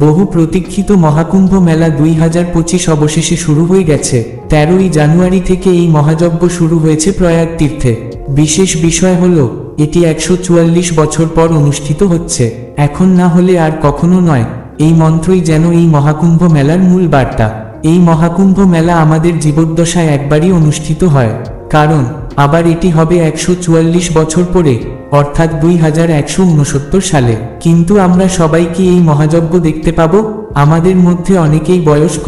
বহু প্রতীক্ষিত মহাকুম্ভ মেলা 2025 অবশেষে শুরু হয়ে গেছে। 13ই জানুয়ারি থেকে এই মহাযজ্ঞ শুরু হয়েছে প্রয়াগ তীর্থে। বিশেষ বিষয় হলো এটি 144 বছর পর অনুষ্ঠিত হচ্ছে। এখন না হলে আর কখনো নয়, এই মন্ত্রই যেন এই মহাকুম্ভ মেলার মূল বার্তা। এই মহাকুম্ভ মেলা আমাদের জীবদ্দশায় একবারই অনুষ্ঠিত হয়, কারণ আবার এটি হবে 144 বছর পরে, অর্থাৎ 2169 সালে। কিন্তু আমরা সবাই কি এই মহাযজ্ঞ দেখতে পাব? আমাদের মধ্যে অনেকেই বয়স্ক,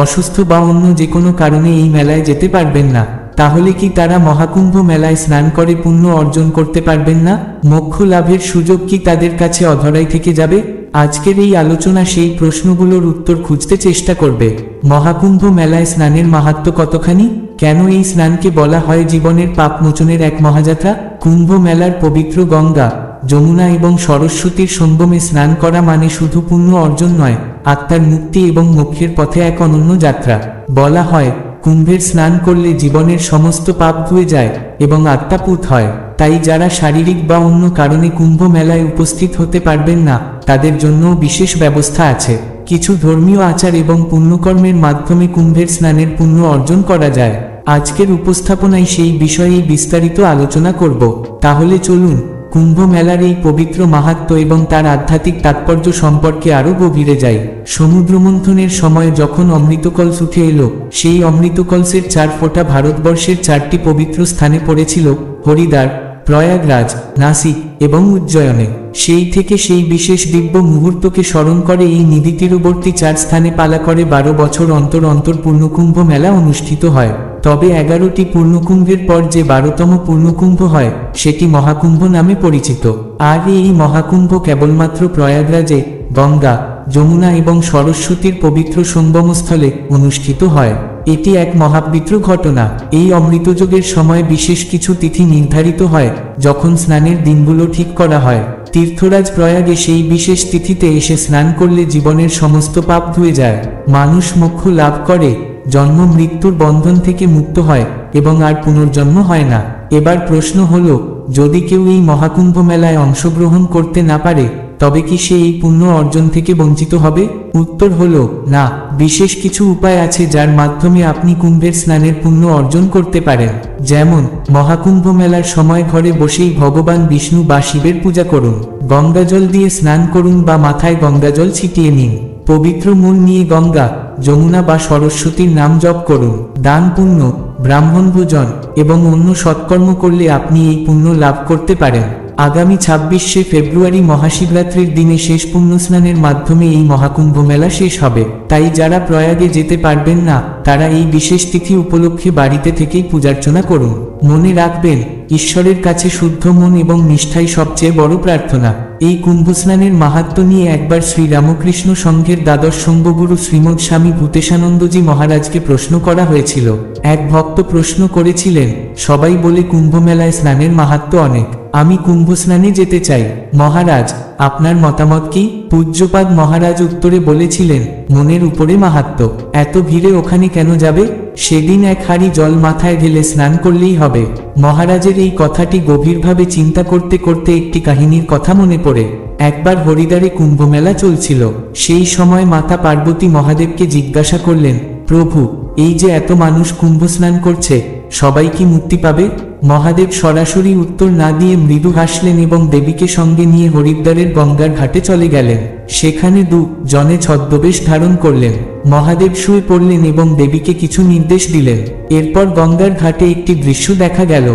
অসুস্থ বা অন্য যে কোনো কারণে এই মেলায় যেতে পারবেন না। তাহলে কি তারা মহাকুম্ভ মেলায় স্নান করে পুণ্য অর্জন করতে পারবেন না? মোক্ষ লাভের সুযোগ কি তাদের কাছে অধরাই থেকে যাবে? আজকের এই আলোচনা সেই প্রশ্নগুলোর উত্তর খুঁজতে চেষ্টা করবে। মহাকুম্ভ মেলায় স্নানের মাহাত্ম্য কতখানি? কেন এই স্নানকে বলা হয় জীবনের পাপ মোচনের এক মহাযাত্রা? কুম্ভ মেলার পবিত্র গঙ্গা, যমুনা এবং সরস্বতীর সঙ্গমে স্নান করা মানে শুধু পুণ্য অর্জন নয়, আত্মার মুক্তি এবং মোক্ষের পথে এক অনন্য যাত্রা। বলা হয় কুম্ভের স্নান করলে জীবনের সমস্ত পাপ ধুয়ে যায় এবং আত্মা পুত হয়। তাই যারা শারীরিক বা অন্য কারণে কুম্ভ মেলায় উপস্থিত হতে পারবেন না, তাদের জন্যও বিশেষ ব্যবস্থা আছে। কিছু ধর্মীয় আচার এবং পুণ্যকর্মের মাধ্যমে কুম্ভের স্নানের পুণ্য অর্জন করা যায়। আজকের উপস্থাপনায় সেই বিষয়ে বিস্তারিত আলোচনা করব। তাহলে চলুন কুম্ভ মেলার এই পবিত্র মাহাত্ম্য এবং তার আধ্যাত্মিক তাৎপর্য সম্পর্কে আরও গভীরে যাই। সমুদ্রমন্থনের সময় যখন অমৃতকলস উঠে এলো, সেই অমৃতকলসের 4 ফোঁটা ভারতবর্ষের 4টি পবিত্র স্থানে পড়েছিল: হরিদ্বার, প্রয়াগরাজ, নাসিক এবং উজ্জয়নে। সেই থেকে সেই বিশেষ দিব্য মুহূর্তকে স্মরণ করে এই নদী তীরবর্তী 4 স্থানে পালা করে 12 বছর অন্তর অন্তর পূর্ণকুম্ভ মেলা অনুষ্ঠিত হয়। তবে 11টি পূর্ণকুম্ভের পর যে 12তম পূর্ণকুম্ভ হয়, সেটি মহাকুম্ভ নামে পরিচিত। আর এই মহাকুম্ভ কেবলমাত্র প্রয়াগরাজে গঙ্গা, যমুনা এবং সরস্বতীর পবিত্র সঙ্গমস্থলে অনুষ্ঠিত হয়। এটি এক মহাপবিত্র ঘটনা। এই অমৃতযোগের সময় বিশেষ কিছু তিথি নির্ধারিত হয়, যখন স্নানের দিনগুলো ঠিক করা হয়। তীর্থরাজ প্রয়াগে সেই বিশেষ তিথিতে এসে স্নান করলে জীবনের সমস্ত পাপ ধুয়ে যায়, মানুষ মোক্ষ লাভ করে, জন্ম মৃত্যুর বন্ধন থেকে মুক্ত হয় এবং আর পুনর্জন্ম হয় না। এবার প্রশ্ন হলো, যদি কেউ এই মহাকুম্ভ মেলায় অংশগ্রহণ করতে না পারে, তবে কি সে এই পুণ্য অর্জন থেকে বঞ্চিত হবে? উত্তর হলো না। বিশেষ কিছু উপায় আছে যার মাধ্যমে আপনি কুম্ভের স্নানের পুণ্য অর্জন করতে পারেন। যেমন, মহাকুম্ভ মেলার সময় ঘরে বসেই ভগবান বিষ্ণু বা শিবের পূজা করুন, গঙ্গাজল দিয়ে স্নান করুন বা মাথায় গঙ্গাজল ছিটিয়ে নিন। পবিত্র মন নিয়ে গঙ্গা, যমুনা বা সরস্বতীর নাম জপ করুন। দান পুণ্য, ব্রাহ্মণ ভোজন এবং অন্য সৎকর্ম করলে আপনি এই পুণ্য লাভ করতে পারেন। আগামী 26শে ফেব্রুয়ারি মহাশিবরাত্রির দিনে শেষ পুণ্যস্নানের মাধ্যমে এই মহাকুম্ভ মেলা শেষ হবে। তাই যারা প্রয়াগে যেতে পারবেন না, তারা এই বিশেষ তিথি উপলক্ষে বাড়িতে থেকেই পূজার্চনা করুন। মনে রাখবেন, ঈশ্বরের কাছে শুদ্ধ মন এবং নিষ্ঠাই সবচেয়ে বড় প্রার্থনা। এই কুম্ভস্নানের মাহাত্ম্য নিয়ে একবার শ্রীরামকৃষ্ণ সংঘের দ্বাদশ সঙ্গগুরু শ্রীমৎ স্বামী ভূতেশানন্দজি মহারাজকে প্রশ্ন করা হয়েছিল। এক ভক্ত প্রশ্ন করেছিলেন, সবাই বলে কুম্ভ মেলায় স্নানের মাহাত্ম্য অনেক, আমি কুম্ভ স্নানে যেতে চাই, মহারাজ আপনার মতামত কি? পূজ্যপাদ মহারাজ উত্তরে বলেছিলেন, মনের উপরে মাহাত্ম্য, এত ভিড়ে ওখানে কেন যাবে? সেদিন 1 হাঁড়ি জল মাথায় ঢেলে স্নান করলেই হবে। মহারাজের এই কথাটি গভীরভাবে চিন্তা করতে করতে একটি কাহিনীর কথা মনে পড়ে। একবার হরিদ্বারে কুম্ভ মেলা চলছিল। সেই সময় মাতা পার্বতী মহাদেবকে জিজ্ঞাসা করলেন, প্রভু, এই যে এত মানুষ কুম্ভ স্নান করছে, সবাই কি মুক্তি পাবে? মহাদেব সরাসরি উত্তর না দিয়ে মৃদু হাসলেন এবং দেবীকে সঙ্গে নিয়ে হরিদ্বারের গঙ্গার ঘাটে চলে গেলেন। সেখানে 2 জনে ছদ্মবেশ ধারণ করলেন। মহাদেব শুয়ে পড়লেন এবং দেবীকে কিছু নির্দেশ দিলেন। এরপর গঙ্গার ঘাটে একটি দৃশ্য দেখা গেল।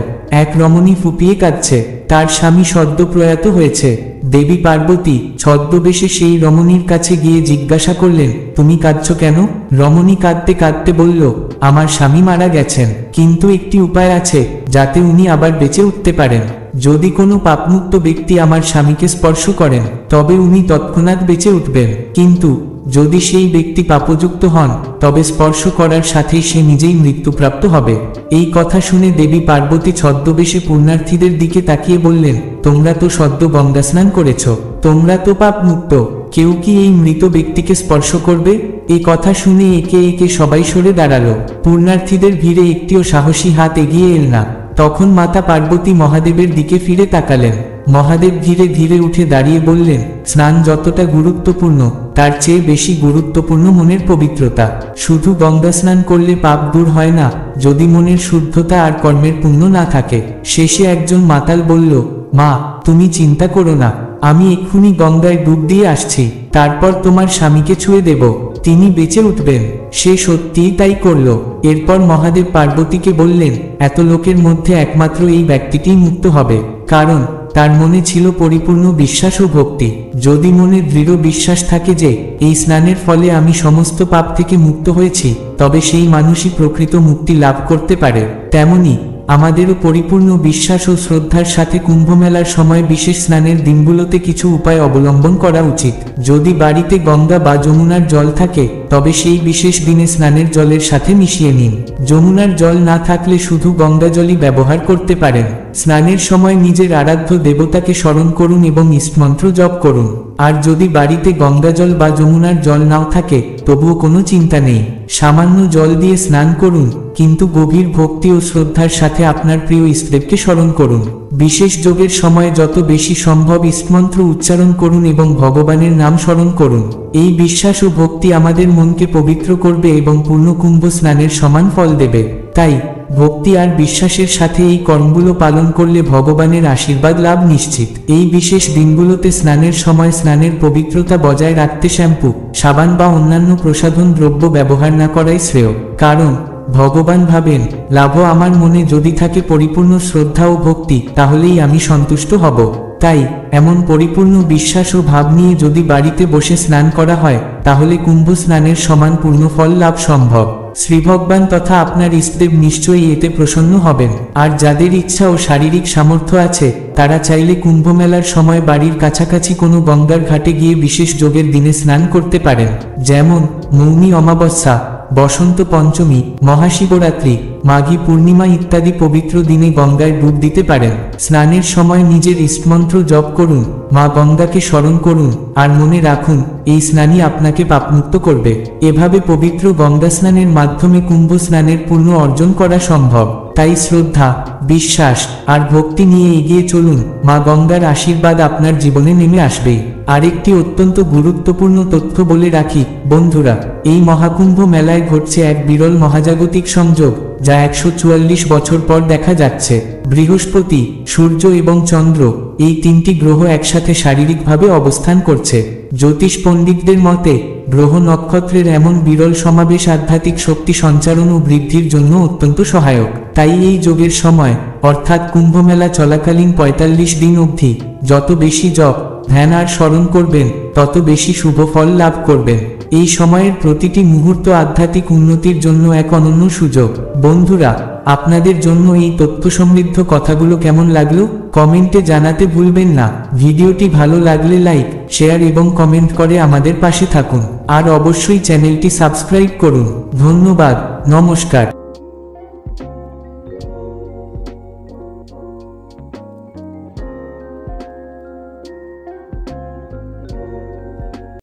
এক রমণী ফুপিয়ে কাঁদছে, তার স্বামী সদ্য প্রয়াত হয়েছে। দেবী পার্বতী ছদ্মবেশে সেই রমণীর কাছে গিয়ে জিজ্ঞাসা করলেন, তুমি কাঁদছো কেন? রমণী কাঁদতে কাঁদতে বলল, আমার স্বামী মারা গেছেন, কিন্তু একটি উপায় আছে যাতে উনি আবার বেঁচে উঠতে পারেন। যদি কোনো পাপমুক্ত ব্যক্তি আমার স্বামীকে স্পর্শ করেন, তবে উনি তৎক্ষণাৎ বেঁচে উঠবেন, কিন্তু যদি সেই ব্যক্তি পাপযুক্ত হন, তবে স্পর্শ করার সাথেই সে নিজেই মৃত্যুপ্রাপ্ত হবে। এই কথা শুনে দেবী পার্বতী ছদ্মবেশে পুণ্যার্থীদের দিকে তাকিয়ে বললেন, তোমরা তো সদ্য গঙ্গা স্নান করেছ, তোমরা তো পাপ মুক্ত, কেউ কি এই মৃত ব্যক্তিকে স্পর্শ করবে? এই কথা শুনে একে একে সবাই সরে দাঁড়ালো। পুণ্যার্থীদের ভিড়ে একটিও সাহসী হাত এগিয়ে এল না। তখন মাতা পার্বতী মহাদেবের দিকে ফিরে তাকালেন। মহাদেব ধীরে ধীরে উঠে দাঁড়িয়ে বললেন, স্নান যতটা গুরুত্বপূর্ণ, তার চেয়ে বেশি গুরুত্বপূর্ণ মনের পবিত্রতা। শুধু গঙ্গা স্নান করলে পাপ দূর হয় না, যদি মনের শুদ্ধতা আর কর্মের পুণ্য না থাকে। শেষে একজন মাতাল বলল, মা, তুমি চিন্তা করো না, আমি এক্ষুনি গঙ্গায় ডুব দিয়ে আসছি, তারপর তোমার স্বামীকে ছুঁয়ে দেব, তিনি বেঁচে উঠবেন। সে সত্যিই তাই করল। এরপর মহাদেব পার্বতীকে বললেন, এত লোকের মধ্যে একমাত্র এই ব্যক্তিটিই মুক্ত হবে, কারণ তার মনে ছিল পরিপূর্ণ বিশ্বাস ও ভক্তি। যদি মনে দৃঢ় বিশ্বাস থাকে যে এই স্নানের ফলে আমি সমস্ত পাপ থেকে মুক্ত হয়েছি, তবে সেই মানুষই প্রকৃত মুক্তি লাভ করতে পারে। তেমনি আমাদেরও পরিপূর্ণ বিশ্বাস ও শ্রদ্ধার সাথে কুম্ভমেলার সময় বিশেষ স্নানের দিনগুলোতে কিছু উপায় অবলম্বন করা উচিত। যদি বাড়িতে গঙ্গা বা যমুনার জল থাকে, তবে সেই বিশেষ দিনে স্নানের জলের সাথে মিশিয়ে নিন। যমুনার জল না থাকলে শুধু গঙ্গা জলই ব্যবহার করতে পারেন। স্নানের সময় নিজের আরাধ্য দেবতাকে স্মরণ করুন এবং ইষ্টমন্ত্র জপ করুন। আর যদি বাড়িতে গঙ্গা জল বা যমুনার জল নাও থাকে, তবুও কোনো চিন্তা নেই, সামান্য জল দিয়ে স্নান করুন, কিন্তু গভীর ভক্তি ও শ্রদ্ধার সাথে আপনার প্রিয় ইষ্টদেবকে স্মরণ করুন। বিশেষ যোগের সময় যত বেশি সম্ভব ইষ্টমন্ত্র উচ্চারণ করুন এবং ভগবানের নাম স্মরণ করুন। এই বিশ্বাস ও ভক্তি আমাদের মনকে পবিত্র করবে এবং পূর্ণ কুম্ভ স্নানের সমান ফল দেবে। তাই ভক্তি আর বিশ্বাসের সাথে এই কর্মগুলো পালন করলে ভগবানের আশীর্বাদ লাভ নিশ্চিত। এই বিশেষ দিনগুলোতে স্নানের সময় স্নানের পবিত্রতা বজায় রাখতে শ্যাম্পু, সাবান বা অন্যান্য প্রসাধন দ্রব্য ব্যবহার না করাই শ্রেয়। কারণ ভগবান ভাবেন, লাভ আমার মনে যদি থাকে পরিপূর্ণ শ্রদ্ধা ও ভক্তি, তাহলেই আমি সন্তুষ্ট হব। তাই এমন পরিপূর্ণ বিশ্বাস ও ভাব নিয়ে যদি বাড়িতে বসে স্নান করা হয়, তাহলে কুম্ভ স্নানের সমান পূর্ণ ফল লাভ সম্ভব। শ্রী ভগবান তথা আপনার ইষ্টদেব নিশ্চয়ই এতে প্রসন্ন হবেন। আর যাদের ইচ্ছা ও শারীরিক সামর্থ্য আছে, তারা চাইলে কুম্ভমেলার সময় বাড়ির কাছাকাছি কোনো গঙ্গার ঘাটে গিয়ে বিশেষ যোগের দিনে স্নান করতে পারেন। যেমন মৌনী অমাবস্যা, বসন্ত পঞ্চমী, মহাশিবরাত্রি, মাঘী পূর্ণিমা ইত্যাদি পবিত্র দিনে গঙ্গায় ডুব দিতে পারেন। স্নানের সময় নিজের ইষ্টমন্ত্র জপ করুন, মা গঙ্গাকে স্মরণ করুন, আর মনে রাখুন এই স্নানই আপনাকে পাপমুক্ত করবে। এভাবে পবিত্র গঙ্গা স্নানের মাধ্যমে কুম্ভ স্নানের পূর্ণ অর্জন করা সম্ভব। তাই শ্রদ্ধা, বিশ্বাস আর ভক্তি নিয়ে এগিয়ে চলুন, মা গঙ্গার আশীর্বাদ আপনার জীবনে নেমে আসবেই। আরেকটি অত্যন্ত গুরুত্বপূর্ণ তথ্য বলে রাখি বন্ধুরা, এই মহাকুম্ভ মেলায় ঘটছে এক বিরল মহাজাগতিক সংযোগ, যা 144 বছর পর দেখা যাচ্ছে। বৃহস্পতি, সূর্য এবং চন্দ্র, এই তিনটি গ্রহ একসাথে শারীরিকভাবে অবস্থান করছে। জ্যোতিষ পণ্ডিতদের মতে গ্রহ নক্ষত্রের এমন বিরল সমাবেশ আধ্যাত্মিক শক্তি সঞ্চারণ ও বৃদ্ধির জন্য অত্যন্ত সহায়ক। তাই এই যোগের সময়, অর্থাৎ কুম্ভমেলা চলাকালীন 45 দিন অবধি যত বেশি জপ, ধ্যান আর স্মরণ করবেন, তত বেশি শুভ ফল লাভ করবেন। এই সময়ের প্রতিটি মুহূর্ত আধ্যাত্মিক উন্নতির জন্য এক অনন্য সুযোগ। বন্ধুরা, আপনাদের জন্য এই তথ্য সমৃদ্ধ কথাগুলো কেমন লাগলো কমেন্টে জানাতে ভুলবেন না। ভিডিওটি ভালো লাগলে লাইক, শেয়ার এবং কমেন্ট করে আমাদের পাশে থাকুন। আর অবশ্যই চ্যানেলটি সাবস্ক্রাইব করুন। ধন্যবাদ, নমস্কার।